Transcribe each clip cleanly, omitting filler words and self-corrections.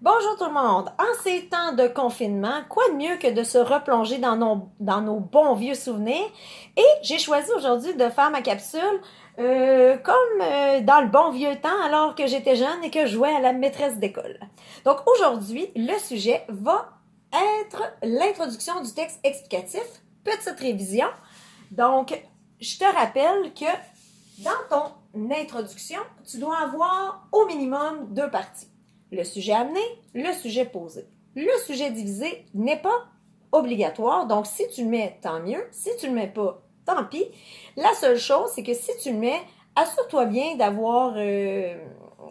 Bonjour tout le monde! En ces temps de confinement, quoi de mieux que de se replonger dans nos bons vieux souvenirs? Et j'ai choisi aujourd'hui de faire ma capsule comme dans le bon vieux temps alors que j'étais jeune et que je jouais à la maîtresse d'école. Donc aujourd'hui, le sujet va être l'introduction du texte explicatif. Petite révision. Donc, je te rappelle que dans ton introduction, tu dois avoir au minimum deux parties. Le sujet amené, le sujet posé. Le sujet divisé n'est pas obligatoire, donc si tu le mets, tant mieux. Si tu le mets pas, tant pis. La seule chose, c'est que si tu le mets, assure-toi bien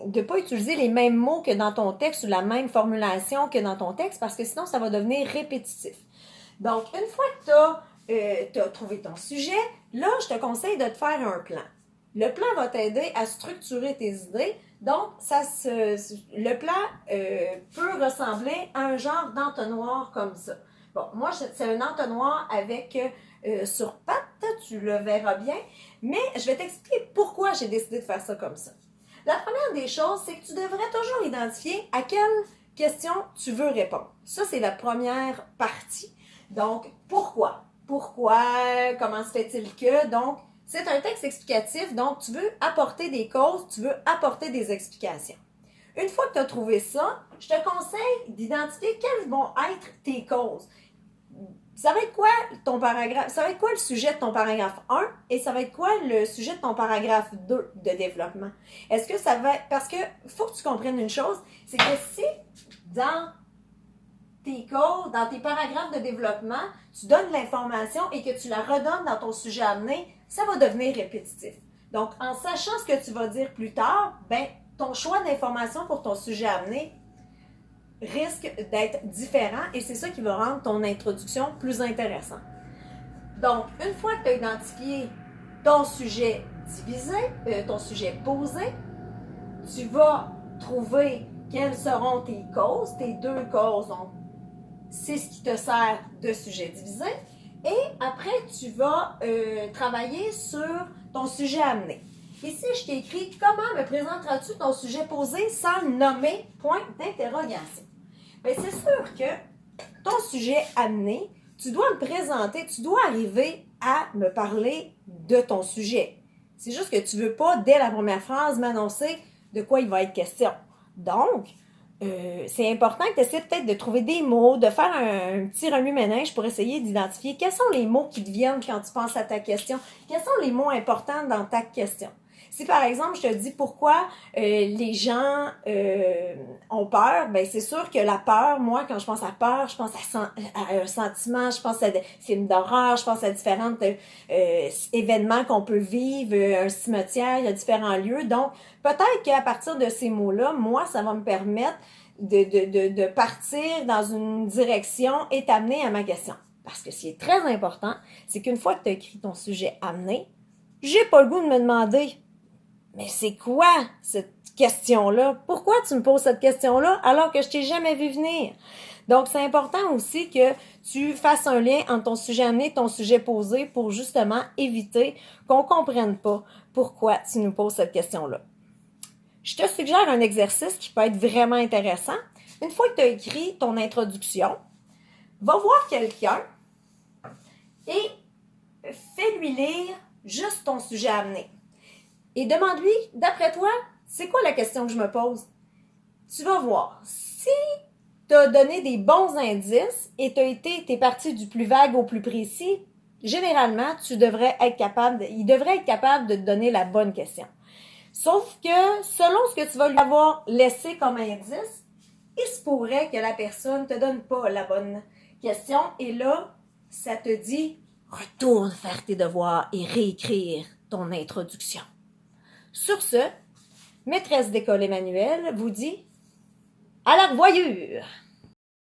de pas utiliser les mêmes mots que dans ton texte ou la même formulation que dans ton texte, parce que sinon, ça va devenir répétitif. Donc, une fois que tu as trouvé ton sujet, là, je te conseille de te faire un plan. Le plan va t'aider à structurer tes idées. Donc, le plan peut ressembler à un genre d'entonnoir comme ça. Bon, moi, c'est un entonnoir avec sur pattes, tu le verras bien, mais je vais t'expliquer pourquoi j'ai décidé de faire ça comme ça. La première des choses, c'est que tu devrais toujours identifier à quelle question tu veux répondre. Ça, c'est la première partie. Donc, pourquoi? Pourquoi? Comment se fait-il que? Donc, c'est un texte explicatif, donc tu veux apporter des causes, tu veux apporter des explications. Une fois que tu as trouvé ça, je te conseille d'identifier quelles vont être tes causes. Ça va être quoi ton paragraphe? Ça va être quoi le sujet de ton paragraphe 1 et ça va être quoi le sujet de ton paragraphe 2 de développement? Est-ce que ça va être... Parce que faut que tu comprennes une chose, c'est que si dans tes causes, dans tes paragraphes de développement, tu donnes l'information et que tu la redonnes dans ton sujet amené, ça va devenir répétitif. Donc, en sachant ce que tu vas dire plus tard, ben, ton choix d'information pour ton sujet amené risque d'être différent et c'est ça qui va rendre ton introduction plus intéressante. Donc, une fois que tu as identifié ton sujet divisé, ton sujet posé, tu vas trouver quelles seront tes causes, tes deux causes. Donc, c'est ce qui te sert de sujet divisé. Et après, tu vas travailler sur ton sujet amené. Ici, je t'ai écrit « Comment me présenteras-tu ton sujet posé sans le nommer? » Point d'interrogation. Bien, c'est sûr que ton sujet amené, tu dois me présenter, tu dois arriver à me parler de ton sujet. C'est juste que tu ne veux pas, dès la première phrase, m'annoncer de quoi il va être question. Donc, c'est important que tu essaies peut-être de trouver des mots, de faire un petit remue-ménage pour essayer d'identifier quels sont les mots qui te viennent quand tu penses à ta question, quels sont les mots importants dans ta question. Si par exemple, je te dis pourquoi les gens ont peur, ben c'est sûr que la peur, moi, quand je pense à peur, je pense à un sentiment, je pense à des films d'horreur, je pense à différents événements qu'on peut vivre, un cimetière, il y a différents lieux. Donc, peut-être qu'à partir de ces mots-là, moi, ça va me permettre de partir dans une direction et t'amener à ma question. Parce que ce qui est très important, c'est qu'une fois que tu as écrit ton sujet amené, j'ai pas le goût de me demander mais c'est quoi cette question-là? Pourquoi tu me poses cette question-là alors que je t'ai jamais vu venir? Donc, c'est important aussi que tu fasses un lien entre ton sujet amené et ton sujet posé pour justement éviter qu'on ne comprenne pas pourquoi tu nous poses cette question-là. Je te suggère un exercice qui peut être vraiment intéressant. Une fois que tu as écrit ton introduction, va voir quelqu'un et fais-lui lire juste ton sujet amené. Et demande-lui, d'après toi, c'est quoi la question que je me pose? Tu vas voir. Si tu as donné des bons indices et t'es parti du plus vague au plus précis, généralement, il devrait être capable de te donner la bonne question. Sauf que, selon ce que tu vas lui avoir laissé comme indice, il se pourrait que la personne ne te donne pas la bonne question. Et là, ça te dit, retourne faire tes devoirs et réécrire ton introduction. Sur ce, maîtresse d'école Emmanuelle vous dit à la revoyure!